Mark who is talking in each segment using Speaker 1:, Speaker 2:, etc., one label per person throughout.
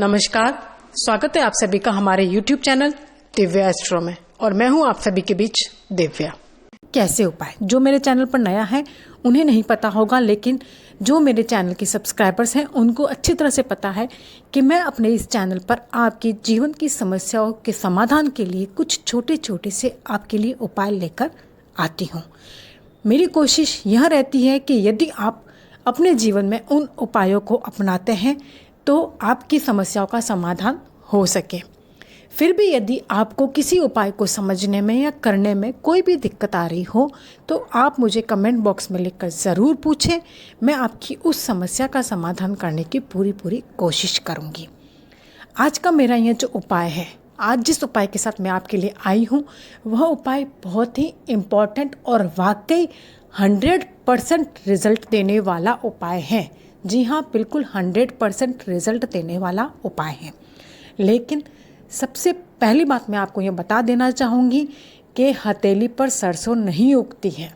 Speaker 1: नमस्कार, स्वागत है आप सभी का हमारे YouTube चैनल दिव्या एस्ट्रो में और मैं हूं आप सभी के बीच दिव्या। कैसे उपाय जो मेरे चैनल पर नया है उन्हें नहीं पता होगा, लेकिन जो मेरे चैनल के सब्सक्राइबर्स हैं उनको अच्छी तरह से पता है कि मैं अपने इस चैनल पर आपकी जीवन की समस्याओं के समाधान के लिए कुछ छोटे छोटे से आपके लिए उपाय लेकर आती हूँ। मेरी कोशिश यह रहती है कि यदि आप अपने जीवन में उन उपायों को अपनाते हैं तो आपकी समस्याओं का समाधान हो सके। फिर भी यदि आपको किसी उपाय को समझने में या करने में कोई भी दिक्कत आ रही हो तो आप मुझे कमेंट बॉक्स में लिखकर ज़रूर पूछें। मैं आपकी उस समस्या का समाधान करने की पूरी कोशिश करूँगी। आज का मेरा यह जो उपाय है, आज जिस उपाय के साथ मैं आपके लिए आई हूँ, वह उपाय बहुत ही इम्पॉर्टेंट और वाकई 100% रिजल्ट देने वाला उपाय है। जी हाँ, बिल्कुल 100% रिजल्ट देने वाला उपाय है। लेकिन सबसे पहली बात मैं आपको ये बता देना चाहूँगी कि हथेली पर सरसों नहीं उगती है।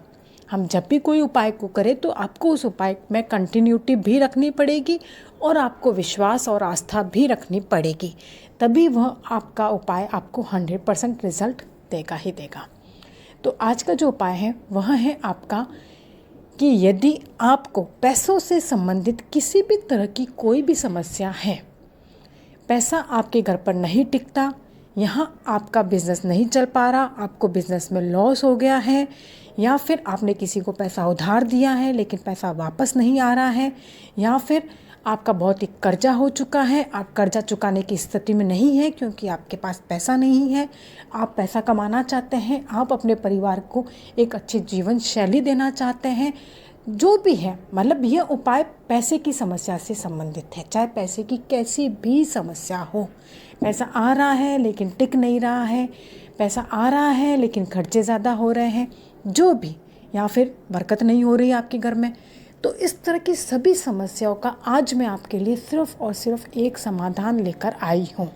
Speaker 1: हम जब भी कोई उपाय को करें तो आपको उस उपाय में कंटिन्यूटी भी रखनी पड़ेगी और आपको विश्वास और आस्था भी रखनी पड़ेगी, तभी वह आपका उपाय आपको 100% रिजल्ट देगा ही देगा। तो आज का जो उपाय है वह है आपका कि यदि आपको पैसों से संबंधित किसी भी तरह की कोई भी समस्या है, पैसा आपके घर पर नहीं टिकता, यहाँ आपका बिजनेस नहीं चल पा रहा, आपको बिजनेस में लॉस हो गया है, या फिर आपने किसी को पैसा उधार दिया है लेकिन पैसा वापस नहीं आ रहा है, या फिर आपका बहुत ही कर्जा हो चुका है, आप कर्जा चुकाने की स्थिति में नहीं है क्योंकि आपके पास पैसा नहीं है, आप पैसा कमाना चाहते हैं, आप अपने परिवार को एक अच्छी जीवन शैली देना चाहते हैं, जो भी है, मतलब यह उपाय पैसे की समस्या से संबंधित है। चाहे पैसे की कैसी भी समस्या हो, पैसा आ रहा है लेकिन टिक नहीं रहा है, पैसा आ रहा है लेकिन खर्चे ज़्यादा हो रहे हैं, जो भी, या फिर बरकत नहीं हो रही है आपके घर में, तो इस तरह की सभी समस्याओं का आज मैं आपके लिए सिर्फ और सिर्फ एक समाधान लेकर आई हूँ।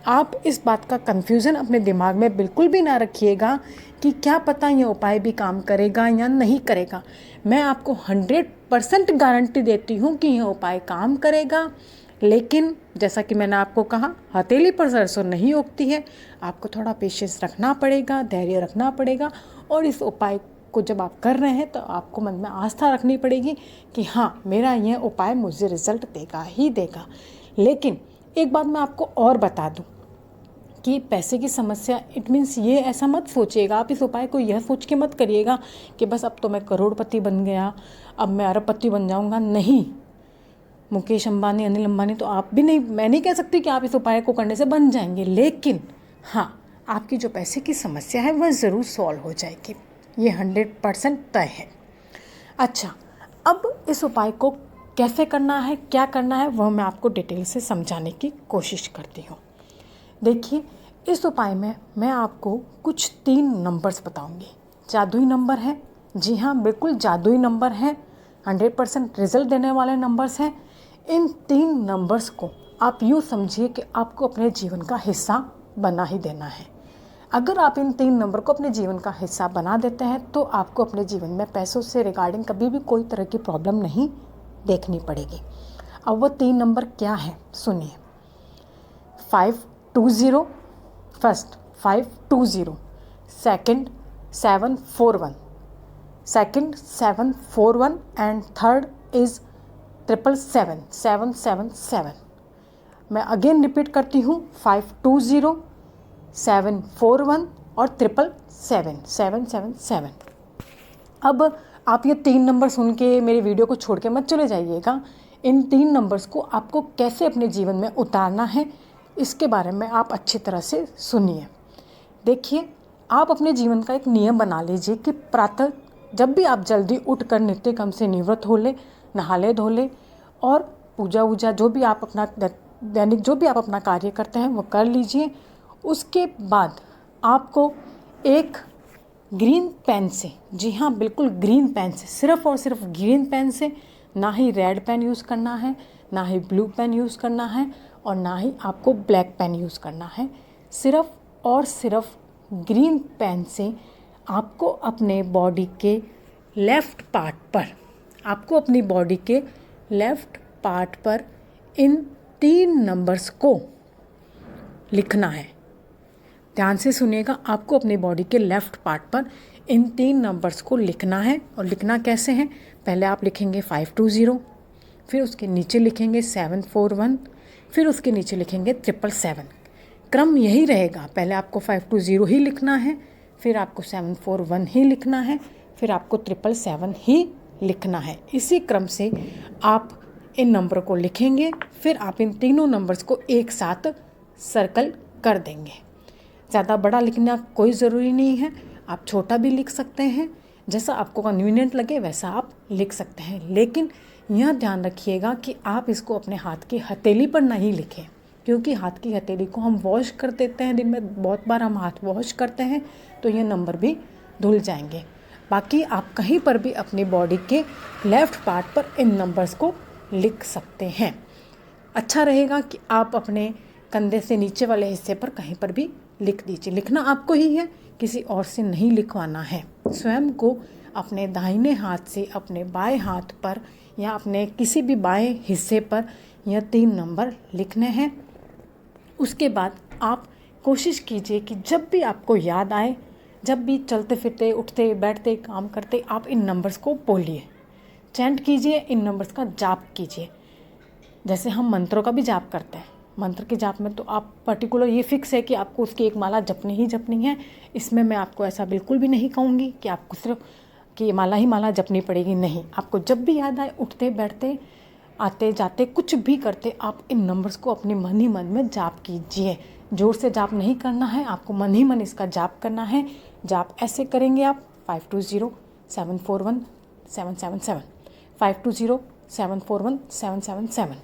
Speaker 1: आप इस बात का कन्फ्यूज़न अपने दिमाग में बिल्कुल भी ना रखिएगा कि क्या पता ये उपाय भी काम करेगा या नहीं करेगा। मैं आपको 100% गारंटी देती हूँ कि यह उपाय काम करेगा, लेकिन जैसा कि मैंने आपको कहा, हथेली पर सरसों नहीं उगती है। आपको थोड़ा पेशेंस रखना पड़ेगा, धैर्य रखना पड़ेगा, और इस उपाय को जब आप कर रहे हैं तो आपको मन में आस्था रखनी पड़ेगी कि हाँ, मेरा यह उपाय मुझे रिजल्ट देगा ही देगा। लेकिन एक बात मैं आपको और बता दूं कि पैसे की समस्या, इट मीन्स ये ऐसा मत सोचिएगा, आप इस उपाय को यह सोच के मत करिएगा कि बस अब तो मैं करोड़पति बन गया, अब मैं अरबपति बन जाऊंगा। नहीं, मुकेश अंबानी, अनिल अंबानी तो आप भी नहीं, मैं नहीं कह सकती कि आप इस उपाय को करने से बन जाएंगे, लेकिन हाँ, आपकी जो पैसे की समस्या है वह ज़रूर सॉल्व हो जाएगी, ये 100% तय है। अच्छा, अब इस उपाय को कैसे करना है, क्या करना है, वह मैं आपको डिटेल से समझाने की कोशिश करती हूँ। देखिए, इस उपाय में मैं आपको कुछ 3 नंबर्स बताऊंगी। जादुई नंबर है, जी हाँ, बिल्कुल जादुई नंबर है, 100% रिजल्ट देने वाले नंबर्स हैं। इन 3 नंबर्स को आप यूँ समझिए कि आपको अपने जीवन का हिस्सा बना ही देना है। अगर आप इन 3 नंबर को अपने जीवन का हिस्सा बना देते हैं तो आपको अपने जीवन में पैसों से रिगार्डिंग कभी भी कोई तरह की प्रॉब्लम नहीं देखनी पड़ेगी। अब वो 3 नंबर क्या है, सुनिए। 520, first 520, second 741, and third is 777, 777। मैं अगेन रिपीट करती हूँ, 520, 741 और 777, 777। अब आप ये 3 नंबर सुन के मेरे वीडियो को छोड़ के मत चले जाइएगा। इन 3 नंबर्स को आपको कैसे अपने जीवन में उतारना है, इसके बारे में आप अच्छी तरह से सुनिए। देखिए, आप अपने जीवन का एक नियम बना लीजिए कि प्रातः जब भी आप जल्दी उठकर नित्य कर्म से निवृत्त हो ले, नहा ले धो ले, और पूजा वूजा जो भी आप अपना दैनिक जो भी आप अपना कार्य करते हैं वो कर लीजिए। उसके बाद आपको एक ग्रीन पेन से, जी हाँ, बिल्कुल ग्रीन पेन से, सिर्फ और सिर्फ ग्रीन पेन से, ना ही रेड पेन यूज़ करना है, ना ही ब्लू पेन यूज़ करना है, और ना ही आपको ब्लैक पेन यूज़ करना है। सिर्फ और सिर्फ ग्रीन पेन से आपको अपने बॉडी के लेफ़्ट पार्ट पर, आपको अपनी बॉडी के लेफ़्ट पार्ट पर इन 3 नंबर्स को लिखना है। ध्यान से सुनिएगा, आपको अपनी बॉडी के लेफ्ट पार्ट पर इन 3 नंबर्स को लिखना है। और लिखना कैसे है, पहले आप लिखेंगे 520, फिर उसके नीचे लिखेंगे 741, फिर उसके नीचे लिखेंगे 777। क्रम यही रहेगा, पहले आपको 520 ही लिखना है, फिर आपको 741 ही लिखना है, फिर आपको 777 ही लिखना है। इसी क्रम से आप इन नंबर को लिखेंगे, फिर आप इन तीनों नंबर्स को एक साथ सर्कल कर देंगे। ज़्यादा बड़ा लिखना कोई ज़रूरी नहीं है, आप छोटा भी लिख सकते हैं, जैसा आपको कन्वीनियंट लगे वैसा आप लिख सकते हैं। लेकिन यह ध्यान रखिएगा कि आप इसको अपने हाथ की हथेली पर नहीं लिखें, क्योंकि हाथ की हथेली को हम वॉश कर देते हैं, दिन में बहुत बार हम हाथ वॉश करते हैं, तो ये नंबर भी धुल जाएंगे। बाकी आप कहीं पर भी अपनी बॉडी के लेफ़्ट पार्ट पर इन नंबर्स को लिख सकते हैं। अच्छा रहेगा कि आप अपने कंधे से नीचे वाले हिस्से पर कहीं पर भी लिख दीजिए। लिखना आपको ही है, किसी और से नहीं लिखवाना है। स्वयं को अपने दाहिने हाथ से अपने बाएं हाथ पर या अपने किसी भी बाएं हिस्से पर यह 3 नंबर लिखने हैं। उसके बाद आप कोशिश कीजिए कि जब भी आपको याद आए, जब भी चलते फिरते, उठते बैठते, काम करते, आप इन नंबर्स को बोलिए, चैंट कीजिए, इन नंबर्स का जाप कीजिए। जैसे हम मंत्रों का भी जाप करते हैं, मंत्र के जाप में तो आप पर्टिकुलर ये फिक्स है कि आपको उसकी एक माला जपनी ही जपनी है। इसमें मैं आपको ऐसा बिल्कुल भी नहीं कहूँगी कि आपको सिर्फ कि माला ही माला जपनी पड़ेगी, नहीं। आपको जब भी याद आए, उठते बैठते, आते जाते, कुछ भी करते, आप इन नंबर्स को अपने मन ही मन में जाप कीजिए। ज़ोर से जाप नहीं करना है, आपको मन ही मन इसका जाप करना है। जाप ऐसे करेंगे आप 520 741 777, 520 741 777,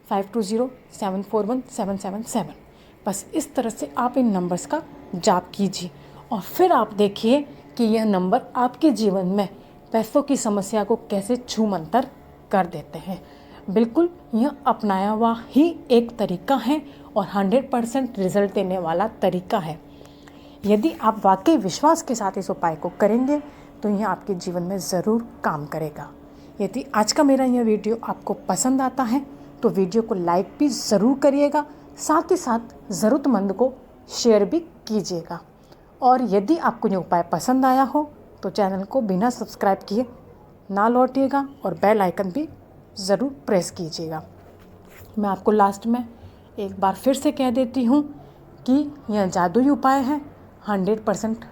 Speaker 1: 520 741 777। बस इस तरह से आप इन नंबर्स का जाप कीजिए और फिर आप देखिए कि यह नंबर आपके जीवन में पैसों की समस्या को कैसे छूमंतर कर देते हैं। बिल्कुल यह अपनाया हुआ ही एक तरीका है और 100% रिजल्ट देने वाला तरीका है। यदि आप वाकई विश्वास के साथ इस उपाय को करेंगे तो यह आपके जीवन में ज़रूर काम करेगा। यदि आज का मेरा यह वीडियो आपको पसंद आता है तो वीडियो को लाइक भी ज़रूर करिएगा, साथ ही साथ ज़रूरतमंद को शेयर भी कीजिएगा। और यदि आपको ये उपाय पसंद आया हो तो चैनल को बिना सब्सक्राइब किए ना लौटिएगा और बेल आइकन भी ज़रूर प्रेस कीजिएगा। मैं आपको लास्ट में एक बार फिर से कह देती हूँ कि यह जादुई उपाय है, 100%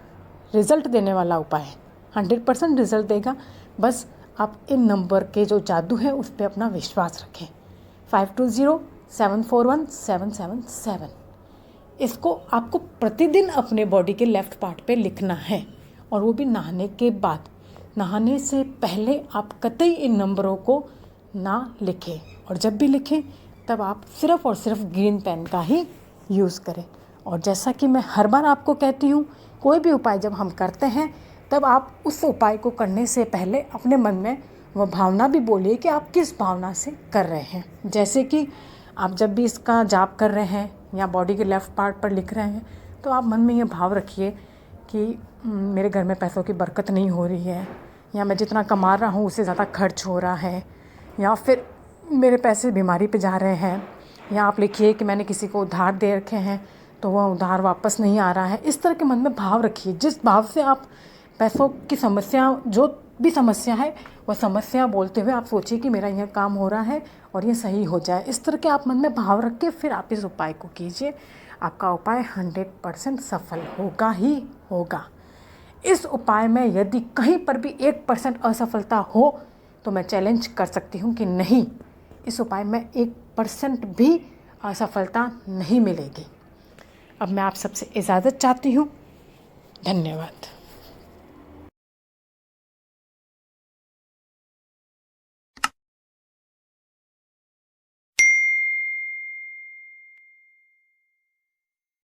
Speaker 1: रिज़ल्ट देने वाला उपाय है, 100% रिज़ल्ट देगा। बस आप इन नंबर के जो जादू है उस पर अपना विश्वास रखें। 520 741 777, इसको आपको प्रतिदिन अपने बॉडी के लेफ़्ट पार्ट पे लिखना है, और वो भी नहाने के बाद। नहाने से पहले आप कतई इन नंबरों को ना लिखें, और जब भी लिखें तब आप सिर्फ़ और सिर्फ ग्रीन पेन का ही यूज़ करें। और जैसा कि मैं हर बार आपको कहती हूँ, कोई भी उपाय जब हम करते हैं तब आप उस उपाय को करने से पहले अपने मन में वह भावना भी बोलिए कि आप किस भावना से कर रहे हैं। जैसे कि आप जब भी इसका जाप कर रहे हैं या बॉडी के लेफ़्ट पार्ट पर लिख रहे हैं तो आप मन में ये भाव रखिए कि मेरे घर में पैसों की बरकत नहीं हो रही है, या मैं जितना कमा रहा हूँ उससे ज़्यादा खर्च हो रहा है, या फिर मेरे पैसे बीमारी पे जा रहे हैं, या आप लिखिए कि मैंने किसी को उधार दे रखे हैं तो वह उधार वापस नहीं आ रहा है। इस तरह के मन में भाव रखिए, जिस भाव से आप पैसों की समस्या, जो भी समस्या है वह समस्या बोलते हुए आप सोचिए कि मेरा यह काम हो रहा है और ये सही हो जाए। इस तरह के आप मन में भाव रख के फिर आप इस उपाय को कीजिए। आपका उपाय 100% सफल होगा ही होगा। इस उपाय में यदि कहीं पर भी 1% असफलता हो तो मैं चैलेंज कर सकती हूँ कि नहीं, इस उपाय में 1% भी असफलता नहीं मिलेगी। अब मैं आप सबसे इजाज़त चाहती हूँ। धन्यवाद।